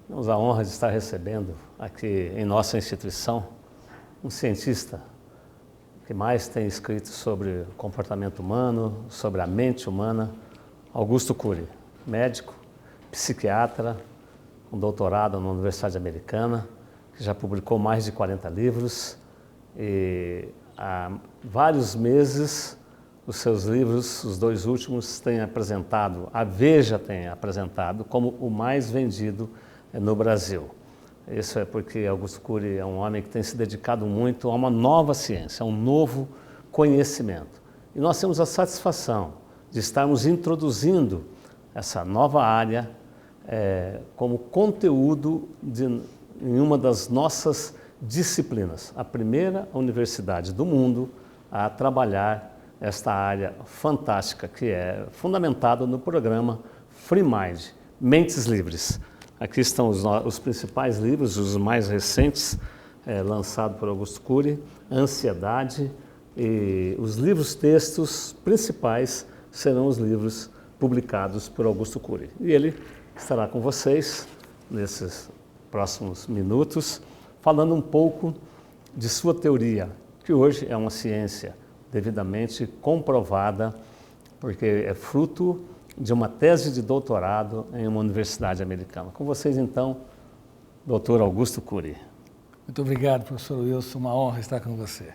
Temos a honra de estar recebendo aqui em nossa instituição um cientista que mais tem escrito sobre o comportamento humano, sobre a mente humana, Augusto Cury, médico, psiquiatra, com doutorado na Universidade Americana, que já publicou mais de 40 livros e há vários meses os seus livros, os dois últimos, têm apresentado, a Veja tem apresentado como o mais vendido no Brasil. Isso é porque Augusto Cury é um homem que tem se dedicado muito a uma nova ciência, a um novo conhecimento. E nós temos a satisfação de estarmos introduzindo essa nova área como conteúdo em uma das nossas disciplinas, a primeira universidade do mundo a trabalhar esta área fantástica que é fundamentada no programa Free Mind, Mentes Livres. Aqui estão os principais livros, os mais recentes, lançados por Augusto Cury, Ansiedade, e os livros-textos principais serão os livros publicados por Augusto Cury. E ele estará com vocês nesses próximos minutos, falando um pouco de sua teoria, que hoje é uma ciência devidamente comprovada, porque é fruto de uma tese de doutorado em uma universidade americana. Com vocês, então, doutor Augusto Cury. Muito obrigado, professor Wilson, uma honra estar com você.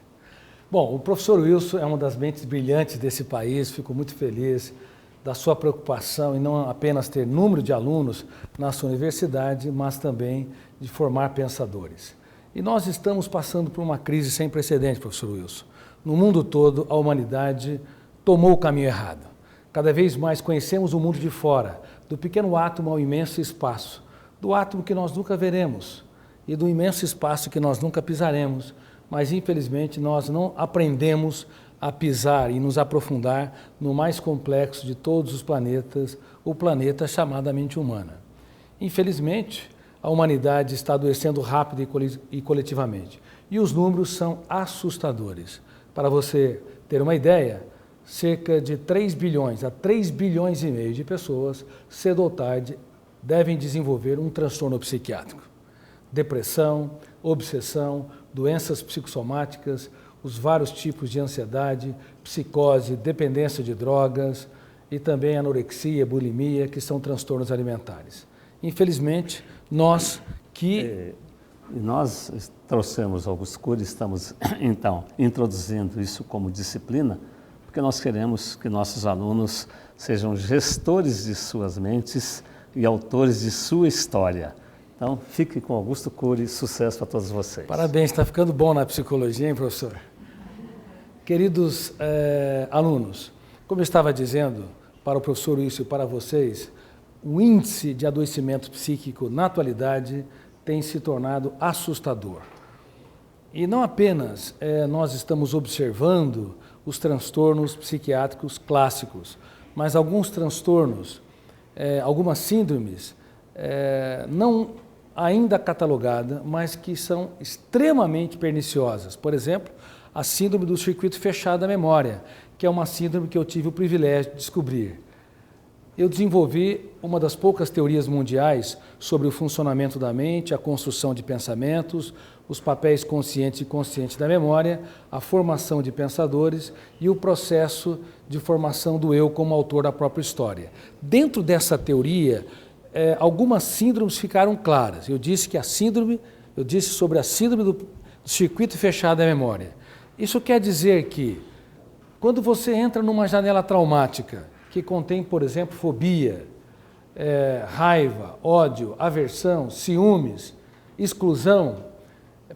Bom, o professor Wilson é uma das mentes brilhantes desse país, fico muito feliz da sua preocupação em não apenas ter número de alunos na sua universidade, mas também de formar pensadores. E nós estamos passando por uma crise sem precedentes, professor Wilson. No mundo todo, a humanidade tomou o caminho errado. Cada vez mais conhecemos o mundo de fora, do pequeno átomo ao imenso espaço, do átomo que nós nunca veremos e do imenso espaço que nós nunca pisaremos, mas infelizmente nós não aprendemos a pisar e nos aprofundar no mais complexo de todos os planetas, o planeta chamado mente humana. Infelizmente, a humanidade está adoecendo rápido e coletivamente, e os números são assustadores. Para você ter uma ideia, cerca de 3 bilhões a 3 bilhões e meio de pessoas, cedo ou tarde, devem desenvolver um transtorno psiquiátrico. Depressão, obsessão, doenças psicossomáticas, os vários tipos de ansiedade, psicose, dependência de drogas e também anorexia, bulimia, que são transtornos alimentares. Infelizmente, nós trouxemos Augusto Cury, estamos então introduzindo isso como disciplina, porque nós queremos que nossos alunos sejam gestores de suas mentes e autores de sua história. Então, fique com Augusto Cury, sucesso para todos vocês. Parabéns, está ficando bom na psicologia, hein, professor? Queridos alunos, como eu estava dizendo para o professor Wilson e para vocês, o índice de adoecimento psíquico na atualidade tem se tornado assustador. E não apenas nós estamos observando os transtornos psiquiátricos clássicos, mas alguns transtornos, algumas síndromes não ainda catalogadas, mas que são extremamente perniciosas. Por exemplo, a síndrome do circuito fechado da memória, que é uma síndrome que eu tive o privilégio de descobrir. Eu desenvolvi uma das poucas teorias mundiais sobre o funcionamento da mente, a construção de pensamentos, os papéis conscientes e inconscientes da memória, a formação de pensadores e o processo de formação do eu como autor da própria história. Dentro dessa teoria, algumas síndromes ficaram claras. Eu disse sobre a síndrome do circuito fechado da memória. Isso quer dizer que, quando você entra numa janela traumática, que contém, por exemplo, fobia, raiva, ódio, aversão, ciúmes, exclusão,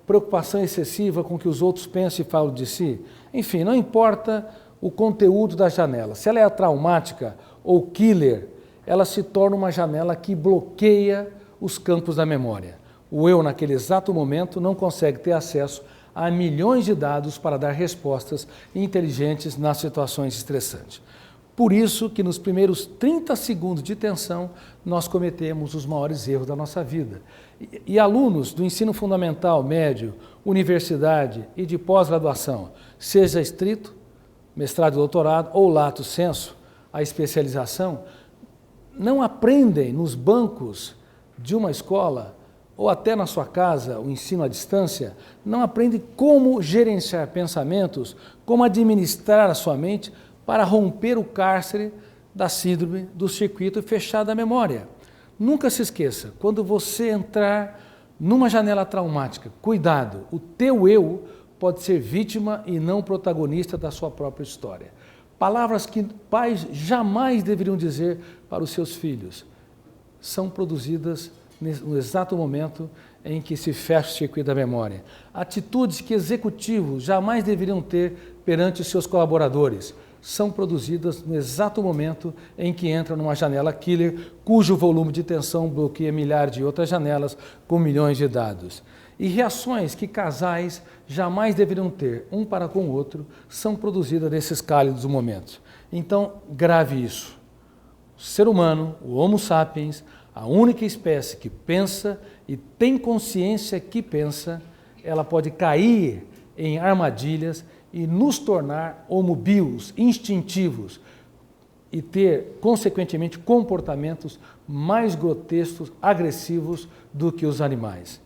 preocupação excessiva com o que os outros pensam e falam de si, enfim, não importa o conteúdo da janela. Se ela é traumática ou killer, ela se torna uma janela que bloqueia os campos da memória. O eu, naquele exato momento, não consegue ter acesso a milhões de dados para dar respostas inteligentes nas situações estressantes. Por isso que nos primeiros 30 segundos de tensão, nós cometemos os maiores erros da nossa vida. E alunos do ensino fundamental, médio, universidade e de pós-graduação, seja estrito, mestrado e doutorado, ou lato sensu, a especialização, não aprendem nos bancos de uma escola, ou até na sua casa, o ensino à distância, não aprendem como gerenciar pensamentos, como administrar a sua mente para romper o cárcere da síndrome do circuito fechado da memória. Nunca se esqueça, quando você entrar numa janela traumática, cuidado, o teu eu pode ser vítima e não protagonista da sua própria história. Palavras que pais jamais deveriam dizer para os seus filhos são produzidas no exato momento em que se fecha o circuito da memória. Atitudes que executivos jamais deveriam ter perante os seus colaboradores são produzidas no exato momento em que entra numa janela killer, cujo volume de tensão bloqueia milhares de outras janelas com milhões de dados. E reações que casais jamais deveriam ter um para com o outro são produzidas nesses cálidos momentos. Então, grave isso. O ser humano, o Homo sapiens, a única espécie que pensa e tem consciência que pensa, ela pode cair em armadilhas e nos tornar homo bios, instintivos, e ter, consequentemente, comportamentos mais grotescos, agressivos do que os animais.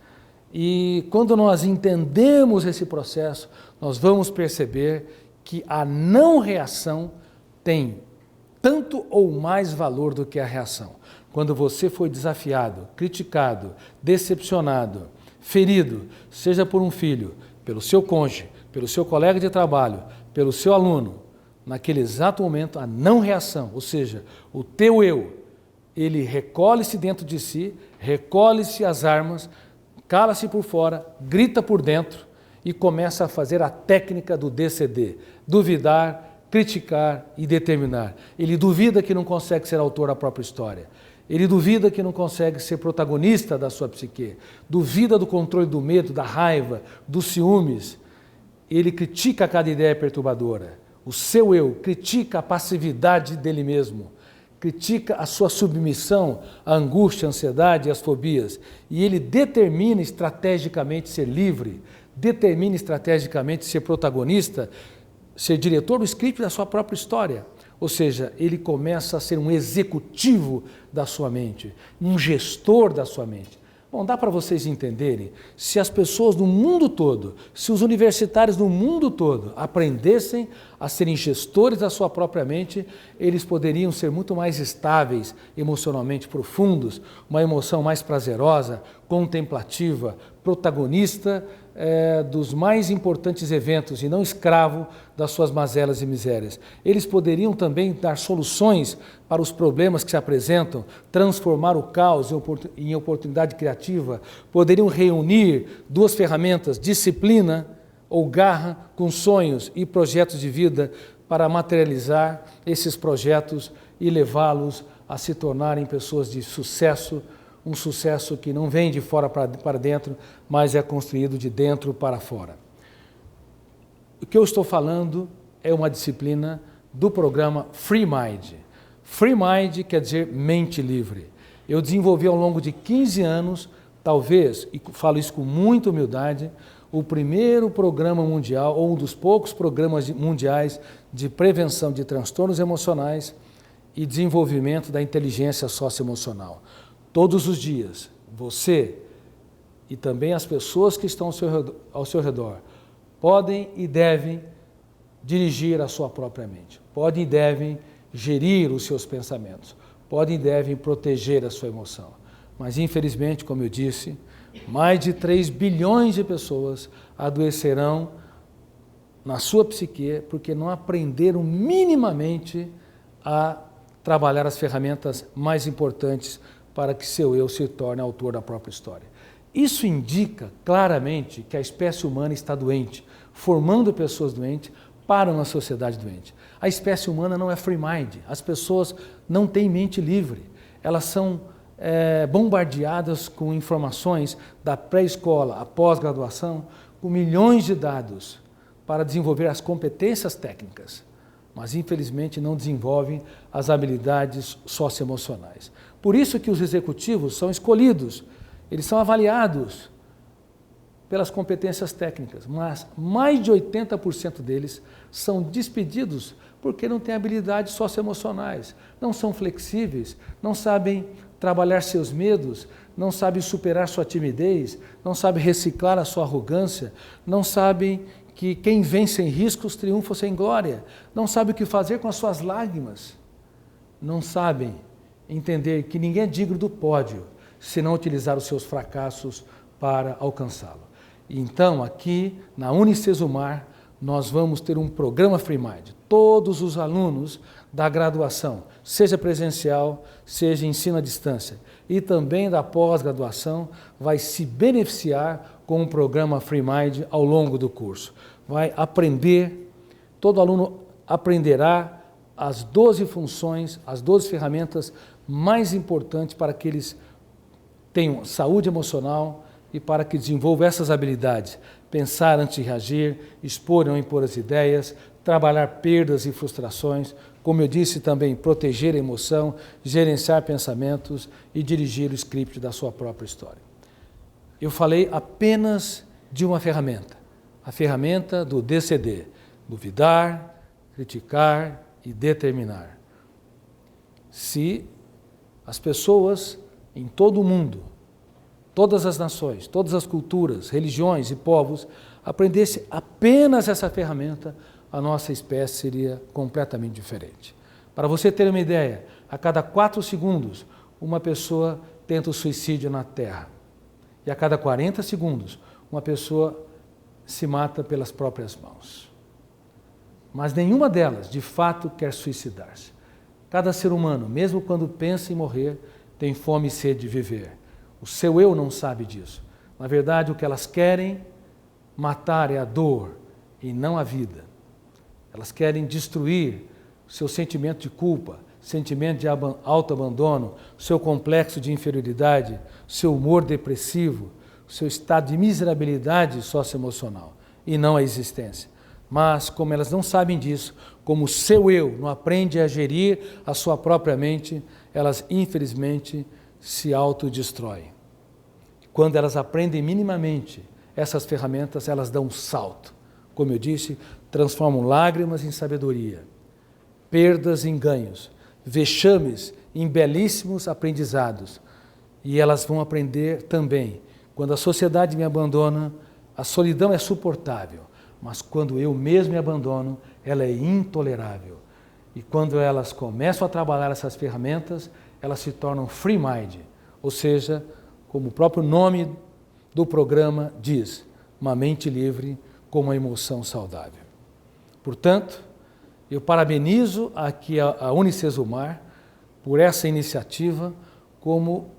E quando nós entendemos esse processo, nós vamos perceber que a não reação tem tanto ou mais valor do que a reação. Quando você foi desafiado, criticado, decepcionado, ferido, seja por um filho, pelo seu cônjuge, pelo seu colega de trabalho, pelo seu aluno, naquele exato momento, a não reação, ou seja, o teu eu, ele recolhe-se dentro de si, recolhe-se as armas, cala-se por fora, grita por dentro e começa a fazer a técnica do DCD, duvidar, criticar e determinar. Ele duvida que não consegue ser autor da própria história. Ele duvida que não consegue ser protagonista da sua psique. Duvida do controle do medo, da raiva, dos ciúmes. Ele critica cada ideia perturbadora. O seu eu critica a passividade dele mesmo. Critica a sua submissão à angústia, à ansiedade e às fobias. E ele determina estrategicamente ser livre, determina estrategicamente ser protagonista, ser diretor do script da sua própria história. Ou seja, ele começa a ser um executivo da sua mente, um gestor da sua mente. Bom, dá para vocês entenderem, se as pessoas do mundo todo, se os universitários do mundo todo aprendessem a serem gestores da sua própria mente, eles poderiam ser muito mais estáveis, emocionalmente profundos, uma emoção mais prazerosa, contemplativa, protagonista dos mais importantes eventos e não escravo das suas mazelas e misérias. Eles poderiam também dar soluções para os problemas que se apresentam, transformar o caos em oportunidade criativa, poderiam reunir duas ferramentas, disciplina ou garra, com sonhos e projetos de vida para materializar esses projetos e levá-los a se tornarem pessoas de sucesso, um sucesso que não vem de fora para dentro, mas é construído de dentro para fora. O que eu estou falando é uma disciplina do programa Free Mind. Free Mind quer dizer mente livre. Eu desenvolvi ao longo de 15 anos, talvez, e falo isso com muita humildade, o primeiro programa mundial, ou um dos poucos programas mundiais de prevenção de transtornos emocionais e desenvolvimento da inteligência socioemocional. Todos os dias, você e também as pessoas que estão ao seu redor podem e devem dirigir a sua própria mente, podem e devem gerir os seus pensamentos, podem e devem proteger a sua emoção. Mas, infelizmente, como eu disse, mais de 3 bilhões de pessoas adoecerão na sua psique porque não aprenderam minimamente a trabalhar as ferramentas mais importantes para que seu eu se torne autor da própria história. Isso indica claramente que a espécie humana está doente, formando pessoas doentes para uma sociedade doente. A espécie humana não é free mind, as pessoas não têm mente livre, elas são bombardeadas com informações da pré-escola à pós-graduação, com milhões de dados para desenvolver as competências técnicas. mas infelizmente não desenvolvem as habilidades socioemocionais. Por isso que os executivos são escolhidos, eles são avaliados pelas competências técnicas, mas mais de 80% deles são despedidos porque não têm habilidades socioemocionais, não são flexíveis, não sabem trabalhar seus medos, não sabem superar sua timidez, não sabem reciclar a sua arrogância, não sabem que quem vence em riscos triunfa sem glória, não sabem o que fazer com as suas lágrimas, não sabem entender que ninguém é digno do pódio se não utilizar os seus fracassos para alcançá-lo. Então, aqui na Unicesumar, nós vamos ter um programa Free Mind. Todos os alunos da graduação, seja presencial, seja ensino à distância, e também da pós-graduação, vai se beneficiar com o programa Free Mind ao longo do curso. Vai aprender, todo aluno aprenderá as 12 funções, as 12 ferramentas mais importantes para que eles tenham saúde emocional e para que desenvolvam essas habilidades. Pensar antes de reagir, expor e não impor as ideias, trabalhar perdas e frustrações, como eu disse também, proteger a emoção, gerenciar pensamentos e dirigir o script da sua própria história. Eu falei apenas de uma ferramenta, a ferramenta do DCD, duvidar, criticar e determinar. Se as pessoas em todo o mundo, todas as nações, todas as culturas, religiões e povos aprendessem apenas essa ferramenta, a nossa espécie seria completamente diferente. Para você ter uma ideia, a cada 4 segundos, uma pessoa tenta o suicídio na Terra. E a cada 40 segundos, uma pessoa se mata pelas próprias mãos. Mas nenhuma delas, de fato, quer suicidar-se. Cada ser humano, mesmo quando pensa em morrer, tem fome e sede de viver. O seu eu não sabe disso. Na verdade, o que elas querem matar é a dor e não a vida. Elas querem destruir o seu sentimento de culpa, sentimento de autoabandono, seu complexo de inferioridade, seu humor depressivo, seu estado de miserabilidade socioemocional, e não a existência. Mas, como elas não sabem disso, como o seu eu não aprende a gerir a sua própria mente, elas, infelizmente, se autodestroem. Quando elas aprendem minimamente essas ferramentas, elas dão um salto. Como eu disse, transformam lágrimas em sabedoria, perdas em ganhos, vexames em belíssimos aprendizados. E elas vão aprender também. Quando a sociedade me abandona, a solidão é suportável, mas quando eu mesmo me abandono, ela é intolerável. E quando elas começam a trabalhar essas ferramentas, elas se tornam free mind, ou seja, como o próprio nome do programa diz, uma mente livre com uma emoção saudável. Portanto, eu parabenizo aqui a Unicesumar por essa iniciativa como,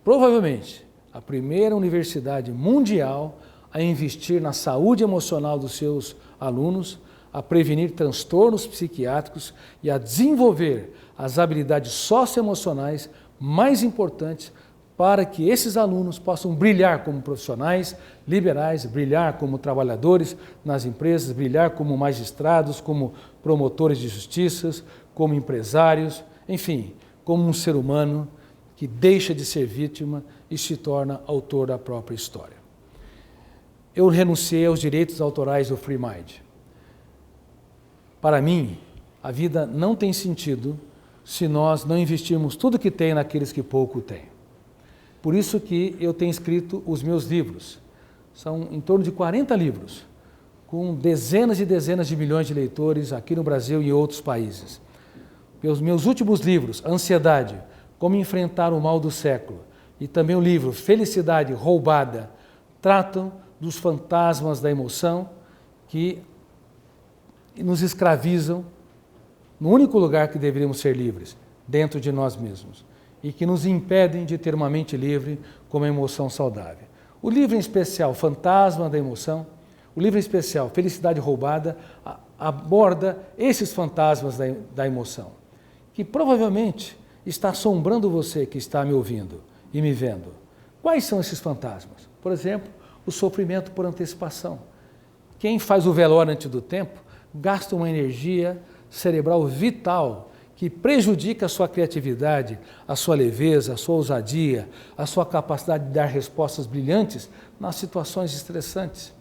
provavelmente, a primeira universidade mundial a investir na saúde emocional dos seus alunos, a prevenir transtornos psiquiátricos e a desenvolver as habilidades socioemocionais mais importantes para que esses alunos possam brilhar como profissionais liberais, brilhar como trabalhadores nas empresas, brilhar como magistrados, como promotores de justiças, como empresários, enfim, como um ser humano que deixa de ser vítima e se torna autor da própria história. Eu renunciei aos direitos autorais do Free Mind. Para mim, a vida não tem sentido se nós não investirmos tudo que tem naqueles que pouco têm. Por isso que eu tenho escrito os meus livros. São em torno de 40 livros, com dezenas e dezenas de milhões de leitores aqui no Brasil e em outros países. Os meus últimos livros, Ansiedade, Como Enfrentar o Mal do Século, e também o livro Felicidade Roubada, tratam dos fantasmas da emoção que nos escravizam no único lugar que deveríamos ser livres, dentro de nós mesmos, e que nos impedem de ter uma mente livre com uma emoção saudável. O livro em especial, Fantasma da Emoção, o livro em especial, Felicidade Roubada, aborda esses fantasmas da emoção, que provavelmente está assombrando você que está me ouvindo e me vendo. Quais são esses fantasmas? Por exemplo, o sofrimento por antecipação. Quem faz o velório antes do tempo gasta uma energia cerebral vital que prejudica a sua criatividade, a sua leveza, a sua ousadia, a sua capacidade de dar respostas brilhantes nas situações estressantes.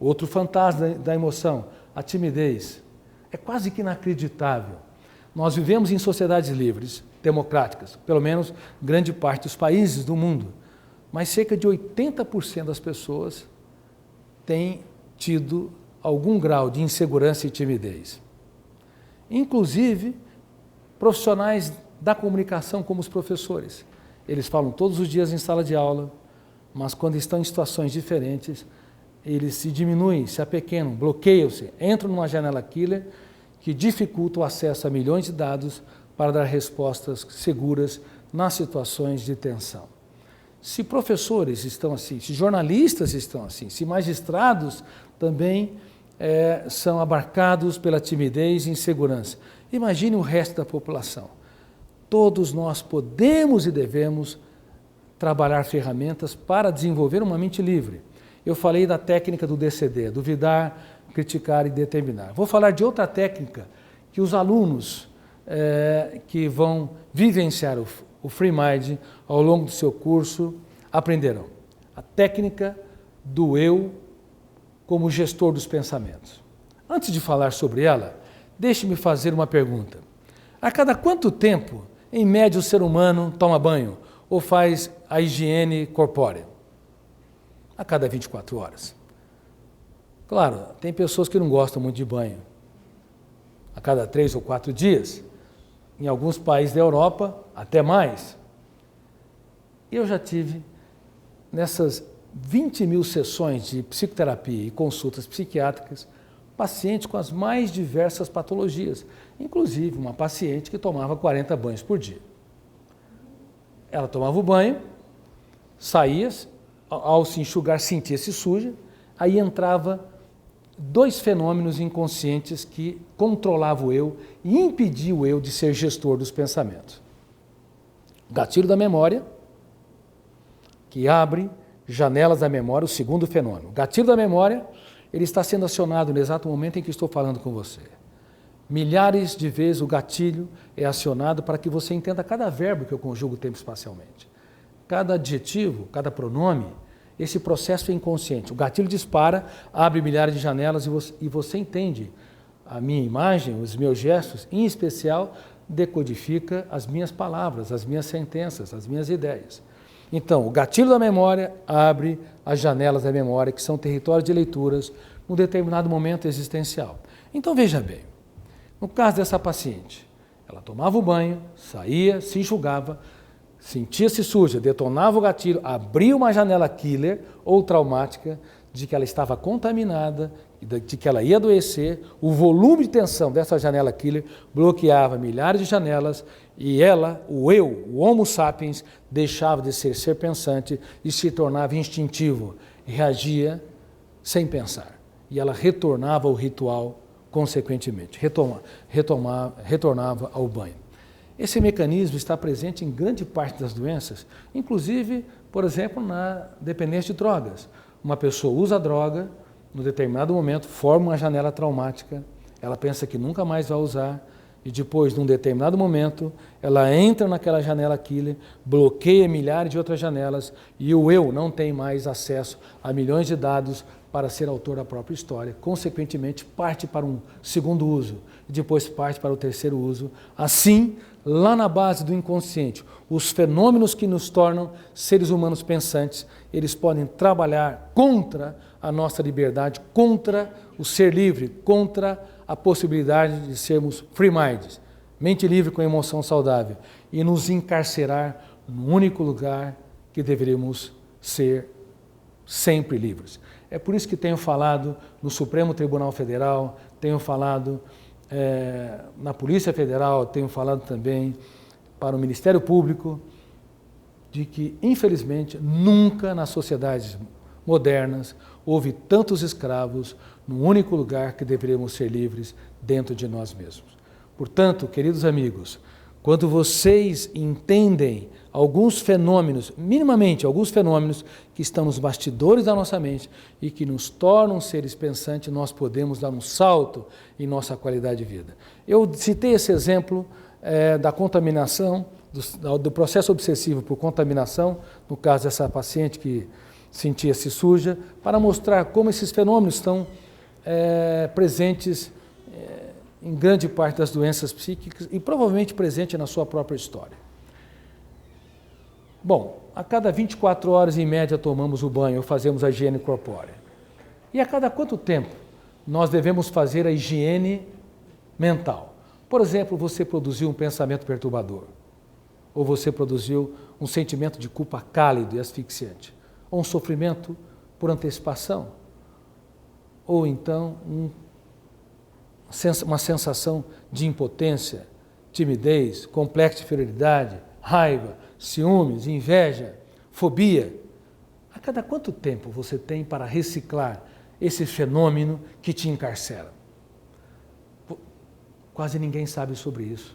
Outro fantasma da emoção, a timidez. É quase que inacreditável. Nós vivemos em sociedades livres, democráticas, pelo menos grande parte dos países do mundo, mas cerca de 80% das pessoas têm tido algum grau de insegurança e timidez. Inclusive, profissionais da comunicação como os professores. Eles falam todos os dias em sala de aula, mas quando estão em situações diferentes, eles se diminuem, se apequenam, bloqueiam-se, entram numa janela killer que dificulta o acesso a milhões de dados para dar respostas seguras nas situações de tensão. Se professores estão assim, se jornalistas estão assim, se magistrados também são abarcados pela timidez e insegurança, imagine o resto da população. Todos nós podemos e devemos trabalhar ferramentas para desenvolver uma mente livre. Eu falei da técnica do DCD, duvidar, criticar e determinar. Vou falar de outra técnica que os alunos que vão vivenciar o Free Mind ao longo do seu curso aprenderão. A técnica do eu como gestor dos pensamentos. Antes de falar sobre ela, deixe-me fazer uma pergunta. A cada quanto tempo, em média, o ser humano toma banho ou faz a higiene corpórea? A cada 24 horas. Claro, tem pessoas que não gostam muito de banho. A cada 3 ou 4 dias. Em alguns países da Europa, até mais. Eu já tive, nessas 20 mil sessões de psicoterapia e consultas psiquiátricas, pacientes com as mais diversas patologias, inclusive uma paciente que tomava 40 banhos por dia. Ela tomava o banho, saía, ao se enxugar sentia-se suja, aí entrava 2 fenômenos inconscientes que controlavam o eu e impediam o eu de ser gestor dos pensamentos. O gatilho da memória, que abre janelas da memória, o segundo fenômeno. O gatilho da memória, ele está sendo acionado no exato momento em que estou falando com você. Milhares de vezes o gatilho é acionado para que você entenda cada verbo que eu conjugo tempo-espacialmente. Cada adjetivo, cada pronome, esse processo é inconsciente. O gatilho dispara, abre milhares de janelas e você entende a minha imagem, os meus gestos, em especial, decodifica as minhas palavras, as minhas sentenças, as minhas ideias. Então, o gatilho da memória abre as janelas da memória, que são territórios de leituras, num determinado momento existencial. Então, veja bem, no caso dessa paciente, ela tomava o banho, saía, se enxugava, sentia-se suja, detonava o gatilho, abria uma janela killer ou traumática de que ela estava contaminada, de que ela ia adoecer, o volume de tensão dessa janela killer bloqueava milhares de janelas e ela, o eu, o Homo sapiens, deixava de ser pensante e se tornava instintivo, reagia sem pensar. E ela retornava ao ritual consequentemente, retornava ao banho. Esse mecanismo está presente em grande parte das doenças, inclusive, por exemplo, na dependência de drogas. Uma pessoa usa a droga, num determinado momento, forma uma janela traumática, ela pensa que nunca mais vai usar, e depois, num determinado momento, ela entra naquela janela killer, bloqueia milhares de outras janelas, e o eu não tem mais acesso a milhões de dados para ser autor da própria história. Consequentemente, parte para um segundo uso, e depois parte para o terceiro uso. Assim, lá na base do inconsciente, os fenômenos que nos tornam seres humanos pensantes, eles podem trabalhar contra a nossa liberdade, contra o ser livre, contra a possibilidade de sermos free minds, mente livre com emoção saudável, e nos encarcerar no único lugar que deveríamos ser sempre livres. É por isso que tenho falado no Supremo Tribunal Federal, tenho falado na Polícia Federal, tenho falado também para o Ministério Público, de que, infelizmente, nunca nas sociedades modernas houve tantos escravos no único lugar que deveríamos ser livres dentro de nós mesmos. Portanto, queridos amigos, quando vocês entendem alguns fenômenos, minimamente alguns fenômenos que estão nos bastidores da nossa mente e que nos tornam seres pensantes, nós podemos dar um salto em nossa qualidade de vida. Eu citei esse exemplo da contaminação, do processo obsessivo por contaminação, no caso dessa paciente que sentia-se suja, para mostrar como esses fenômenos estão presentes em grande parte das doenças psíquicas e provavelmente presente na sua própria história. Bom, a cada 24 horas em média tomamos o banho ou fazemos a higiene corpórea. E a cada quanto tempo nós devemos fazer a higiene mental? Por exemplo, você produziu um pensamento perturbador, ou você produziu um sentimento de culpa cálido e asfixiante, ou um sofrimento por antecipação, ou então uma sensação de impotência, timidez, complexo de inferioridade, raiva, ciúmes, inveja, fobia. A cada quanto tempo você tem para reciclar esse fenômeno que te encarcera? Quase ninguém sabe sobre isso.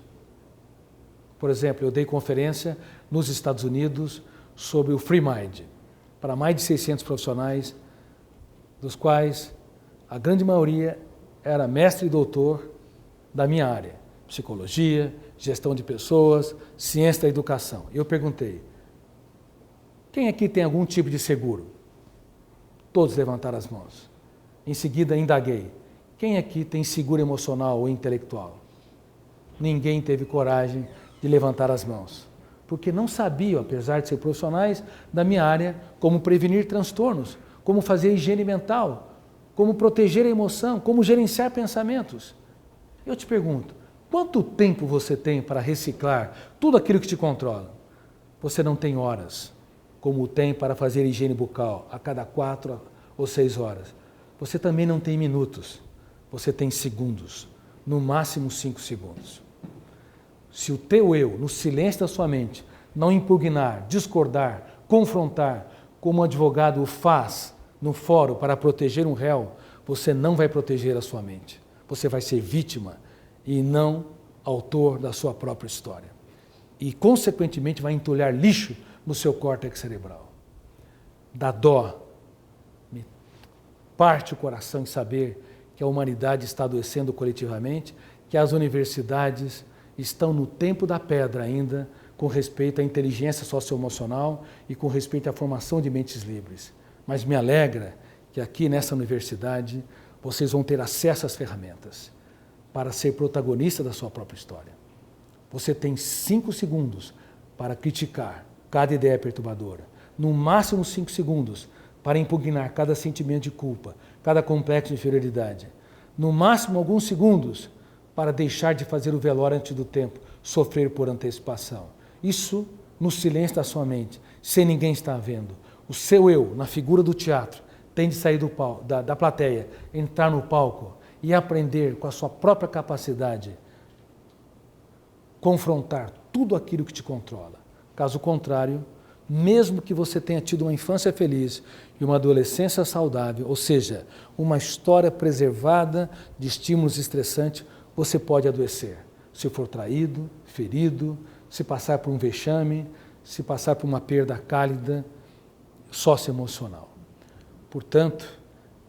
Por exemplo, eu dei conferência nos Estados Unidos sobre o Free Mind, para mais de 600 profissionais, dos quais a grande maioria era mestre e doutor da minha área, psicologia, gestão de pessoas, ciência da educação. Eu perguntei, quem aqui tem algum tipo de seguro? Todos levantaram as mãos. Em seguida, indaguei, quem aqui tem seguro emocional ou intelectual? Ninguém teve coragem de levantar as mãos, porque não sabiam, apesar de ser profissionais da minha área, como prevenir transtornos, como fazer higiene mental, como proteger a emoção, como gerenciar pensamentos. Eu te pergunto, quanto tempo você tem para reciclar tudo aquilo que te controla? Você não tem horas, como tem para fazer higiene bucal a cada 4 ou 6 horas. Você também não tem minutos, você tem segundos, no máximo 5 segundos. Se o teu eu, no silêncio da sua mente, não impugnar, discordar, confrontar, como o advogado o faz no fórum para proteger um réu, você não vai proteger a sua mente. Você vai ser vítima e não autor da sua própria história. E, consequentemente, vai entulhar lixo no seu córtex cerebral. Dá dó, me parte o coração em saber que a humanidade está adoecendo coletivamente, que as universidades estão no tempo da pedra ainda, com respeito à inteligência socioemocional e com respeito à formação de mentes livres. Mas me alegra que aqui nessa universidade vocês vão ter acesso às ferramentas para ser protagonista da sua própria história. Você tem 5 segundos para criticar cada ideia perturbadora, no máximo 5 segundos para impugnar cada sentimento de culpa, cada complexo de inferioridade, no máximo alguns segundos para deixar de fazer o velório antes do tempo, sofrer por antecipação. Isso no silêncio da sua mente, sem ninguém estar vendo. O seu eu, na figura do teatro, tem de sair da plateia, entrar no palco e aprender com a sua própria capacidade, confrontar tudo aquilo que te controla. Caso contrário, mesmo que você tenha tido uma infância feliz e uma adolescência saudável, ou seja, uma história preservada de estímulos estressantes, você pode adoecer. Se for traído, ferido, se passar por um vexame, se passar por uma perda cálida, socioemocional. Portanto,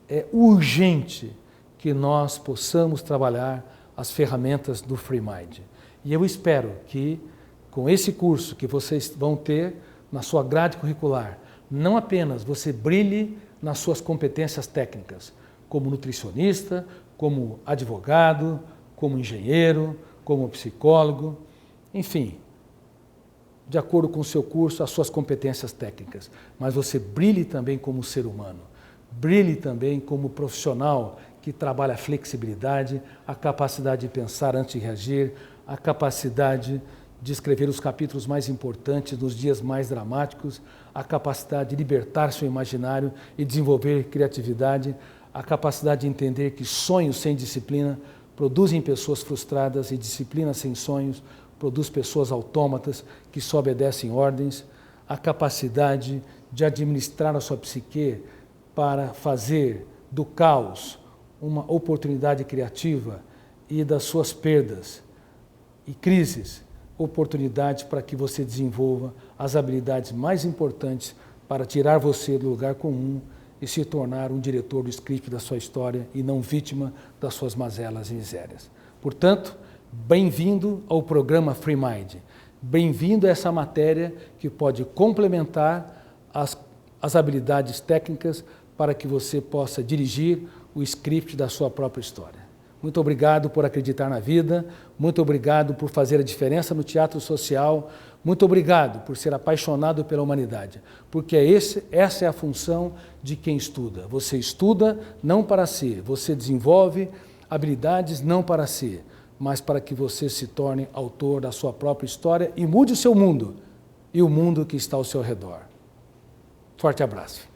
é urgente que nós possamos trabalhar as ferramentas do Free Mind. E eu espero que, com esse curso que vocês vão ter na sua grade curricular, não apenas você brilhe nas suas competências técnicas, como nutricionista, como advogado, como engenheiro, como psicólogo, enfim, de acordo com o seu curso, as suas competências técnicas, mas você brilhe também como ser humano, brilhe também como profissional que trabalha a flexibilidade, a capacidade de pensar antes de reagir, a capacidade de escrever os capítulos mais importantes nos dias mais dramáticos, a capacidade de libertar seu imaginário e desenvolver criatividade, a capacidade de entender que sonhos sem disciplina produzem pessoas frustradas e disciplina sem sonhos produz pessoas autômatas que só obedecem ordens, a capacidade de administrar a sua psique para fazer do caos uma oportunidade criativa e das suas perdas e crises oportunidades para que você desenvolva as habilidades mais importantes para tirar você do lugar comum e se tornar um diretor do script da sua história e não vítima das suas mazelas e misérias. Portanto, bem-vindo ao programa Free Mind. Bem-vindo a essa matéria que pode complementar as habilidades técnicas para que você possa dirigir o script da sua própria história. Muito obrigado por acreditar na vida, muito obrigado por fazer a diferença no teatro social, muito obrigado por ser apaixonado pela humanidade, porque essa é a função de quem estuda. Você estuda não para si, você desenvolve habilidades não para si, mas para que você se torne autor da sua própria história e mude o seu mundo e o mundo que está ao seu redor. Forte abraço.